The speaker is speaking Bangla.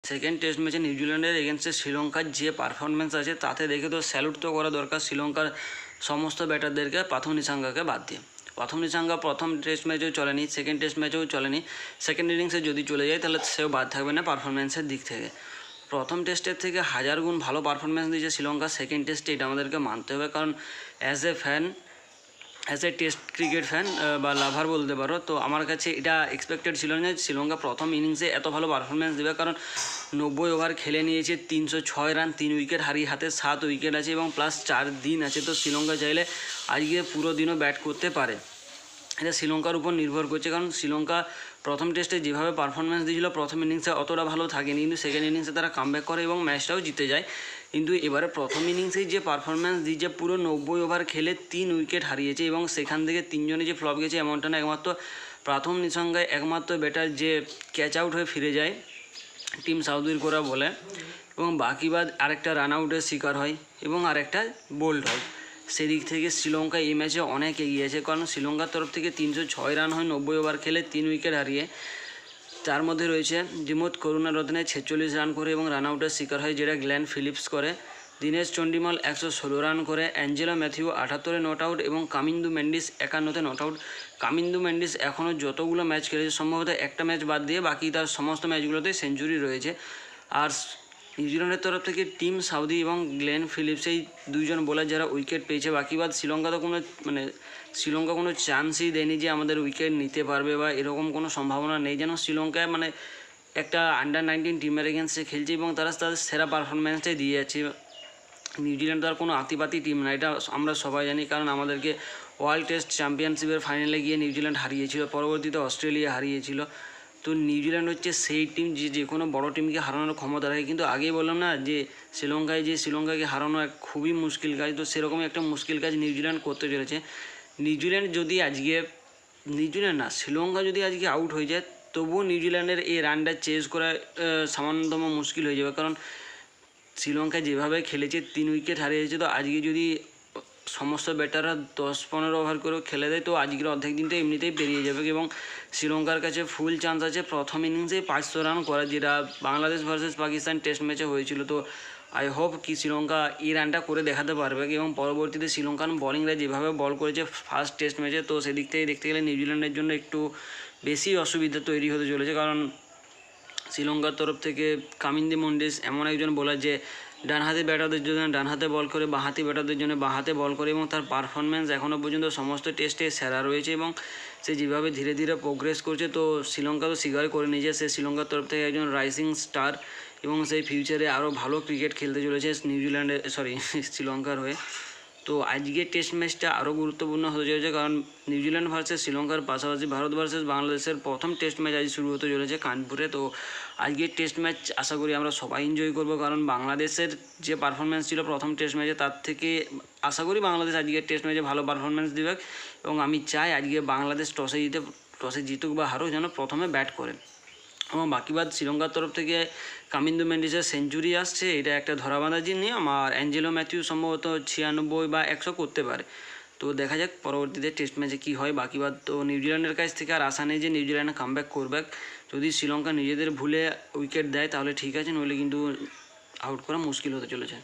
সেকেন্ড টেস্ট ম্যাচে নিউজিল্যান্ডের এগেনস্টে শ্রীলঙ্কার যে পারফরমেন্স আছে তাতে দেখে তো স্যালুট তো করা দরকার শ্রীলঙ্কার সমস্ত ব্যাটারদেরকে, পাথম নিসাঙ্গাকে বাদ দিয়ে। পাথম নিসাঙ্গা প্রথম টেস্ট ম্যাচেও চলেনি, সেকেন্ড টেস্ট ম্যাচেও চলেনি, সেকেন্ড ইনিংসে যদি চলে যায় তাহলে সেও বাদ থাকবে না পারফরমেন্সের দিক থেকে। প্রথম টেস্টের থেকে 1000 গুণ ভালো পারফরমেন্স দিয়েছে শ্রীলঙ্কা সেকেন্ড টেস্টে, এটা আমাদেরকে মানতে হবে। কারণ as a test cricket fan বা লাভার বলতে পারো, তো আমার কাছে এটা এক্সপেক্টেড ছিল না যে শ্রীলঙ্কা প্রথম ইনিংসে এত ভালো পারফরমেন্স দেবে। কারণ 90 ওভার খেলে নিয়েছে, 306 রান, 3 উইকেট হারিয়ে হাতে 7 উইকেট আছে এবং প্লাস 4 দিন আছে। তো শ্রীলঙ্কা চাইলে আজকে পুরো দিনও ব্যাট করতে পারে, এটা শ্রীলঙ্কার উপর নির্ভর করছে। কারণ শ্রীলঙ্কা প্রথম টেস্টে যেভাবে পারফরমেন্স দিয়েছিল প্রথম ইনিংসে অতটা ভালো থাকেনি, কিন্তু সেকেন্ড ইনিংসে তারা কামব্যাক করে এবং ম্যাচটাও জিতে যায়। কিন্তু এবারে প্রথম ইনিংসেই যে পারফরমেন্স দিয়েছে, পুরো 90 ওভার খেলে 3 উইকেট হারিয়েছে এবং সেখান থেকে 3 জনে যে ফ্লপ গেছে এমনটা না, একমাত্র প্রথম নিসঙ্গায় একমাত্র ব্যাটার যে ক্যাচ আউট হয়ে ফিরে যায় টিম সাউদির করা বলে, এবং বাকি বাদ আরেকটা রান আউটের শিকার হয় এবং আরেকটা বোল্ড হয়। সেদিক থেকে শ্রীলঙ্কা এই ম্যাচে অনেক এগিয়ে আছে। কারণ শ্রীলঙ্কার তরফ থেকে 306 রান হয় 90 ওভার খেলে 3 উইকেট হারিয়ে। তার মধ্যে রয়েছে দিমুথ করুণারত্নে 46 রান করে এবং রান আউটের শিকার হয়, যেটা গ্লেন ফিলিপস করে। দীনেশ চন্ডিমাল 116 রান করে, অ্যাঞ্জেলো ম্যাথিউ 78 নট আউট এবং কামিন্দু মেন্ডিস 51 নট আউট। কামিন্দু মেন্ডিস এখনও যতগুলো ম্যাচ খেলেছে সম্ভবত একটা ম্যাচ বাদ দিয়ে বাকি তার সমস্ত ম্যাচগুলোতে সেঞ্চুরি রয়েছে। আর নিউজিল্যান্ডের তরফ থেকে টিম সাউদি এবং গ্লেন ফিলিপস এই দুইজন বোলার যারা উইকেট পেয়েছে, বাকি বাদ শ্রীলঙ্কা তো শ্রীলঙ্কা কোনো চান্সই দেয়নি যে আমাদের উইকেট নিতে পারবে বা এরকম কোনো সম্ভাবনা নেই। যেন শ্রীলঙ্কায় একটা আন্ডার-19 টিমের এগেন্সে খেলছে এবং তারা তাদের সেরা পারফরমেন্সটাই দিয়ে যাচ্ছে। নিউজিল্যান্ড তার কোনো আতিপাতি টিম না, এটা আমরা সবাই জানি। কারণ আমাদেরকে ওয়ার্ল্ড টেস্ট চ্যাম্পিয়নশিপের ফাইনালে গিয়ে নিউজিল্যান্ড হারিয়েছিল, পরবর্তীতে অস্ট্রেলিয়া হারিয়েছিল। তো নিউজিল্যান্ড হচ্ছে সেই টিম যে কোনো বড় টিমকে হারানোর ক্ষমতা রাখে। কিন্তু আগেই বললাম না যে শ্রীলঙ্কাকে হারানো এক খুবই মুশকিল কাজ, তো সেরকমই একটা মুশকিল কাজ নিউজিল্যান্ড করতে চলেছে। শ্রীলঙ্কা যদি আজকে আউট হয়ে যায় তবুও নিউজিল্যান্ডের এই রানটা চেজ করা সামান্যতম মুশকিল হয়ে যাবে। কারণ শ্রীলঙ্কা যেভাবে খেলেছে 3 উইকেট হারিয়েছে, তো আজকে যদি সমস্ত ব্যাটাররা 10-15 ওভার করেও খেলে দেয় তো আজকের অর্ধেক দিনটা এমনিতেই পেরিয়ে যাবে এবং শ্রীলঙ্কার কাছে ফুল চান্স আছে প্রথম ইনিংসে 500 রান করা, যেটা বাংলাদেশ ভার্সেস পাকিস্তান টেস্ট ম্যাচে হয়েছিল। তো আই হোপ কি শ্রীলঙ্কা এই রানটা করে দেখাতে পারবে এবং পরবর্তীতে শ্রীলঙ্কান বোলিংরা যেভাবে বল করেছে ফার্স্ট টেস্ট ম্যাচে, তো সেদিক থেকে দেখতে গেলে নিউজিল্যান্ডের জন্য একটু বেশি অসুবিধা তৈরি হতে চলেছে। কারণ শ্রীলঙ্কার তরফ থেকে কামিন্দি মন্ডিস এমন একজন বোলার যে ডানহাতি ব্যাটারদের জন্য ডানহাতে বল করে, বাঁহাতি ব্যাটারদের জন্য বাঁহাতে বল করে এবং তার পারফরমেন্স এখনও পর্যন্ত সমস্ত টেস্টে সেরা রয়েছে এবং সে যেভাবে ধীরে ধীরে প্রোগ্রেস করছে, তো শ্রীলঙ্কা তো স্বীকার করে নিয়েছে সে শ্রীলঙ্কার তরফ থেকে একজন রাইজিং স্টার এবং সেই ফিউচারে আরও ভালো ক্রিকেট খেলতে চলেছে শ্রীলঙ্কার হয়ে। তো আজকের টেস্ট ম্যাচটা আরও গুরুত্বপূর্ণ হতে চলেছে, কারণ নিউজিল্যান্ড ভার্সেস শ্রীলঙ্কার পাশাপাশি ভারত ভার্সেস বাংলাদেশের প্রথম টেস্ট ম্যাচ আজ শুরু হতে চলেছে কানপুরে। তো আজকের টেস্ট ম্যাচ আশা করি আমরা সবাই এনজয় করব, কারণ বাংলাদেশের যে পারফরমেন্স ছিল প্রথম টেস্ট ম্যাচে তার থেকে আশা করি বাংলাদেশ আজকের টেস্ট ম্যাচে ভালো পারফরমেন্স দেবে এবং আমি চাই আজকে বাংলাদেশ টসে জিতুক বা হারুক যেন প্রথমে ব্যাট করে। এবং বাকি বাদ শ্রীলঙ্কার তরফ থেকে কামিন্দু মেন্ডিসের সেঞ্চুরি আসছে, এটা একটা ধরাবাঁধা নিয়ম। আর অ্যাঞ্জেলো ম্যাথিউ সম্ভবত 96 বা 100 করতে পারে। তো দেখা যাক পরবর্তীতে টেস্ট ম্যাচে কী হয়। বাকি বাদ তো নিউজিল্যান্ডের কাছ থেকে আর আশা নেই যে নিউজিল্যান্ড কামব্যাক করবে। যদি শ্রীলঙ্কা নিজেদের ভুলে উইকেট দেয় তাহলে ঠিক আছে, নইলে কিন্তু আউট করা মুশকিল হতে চলেছে।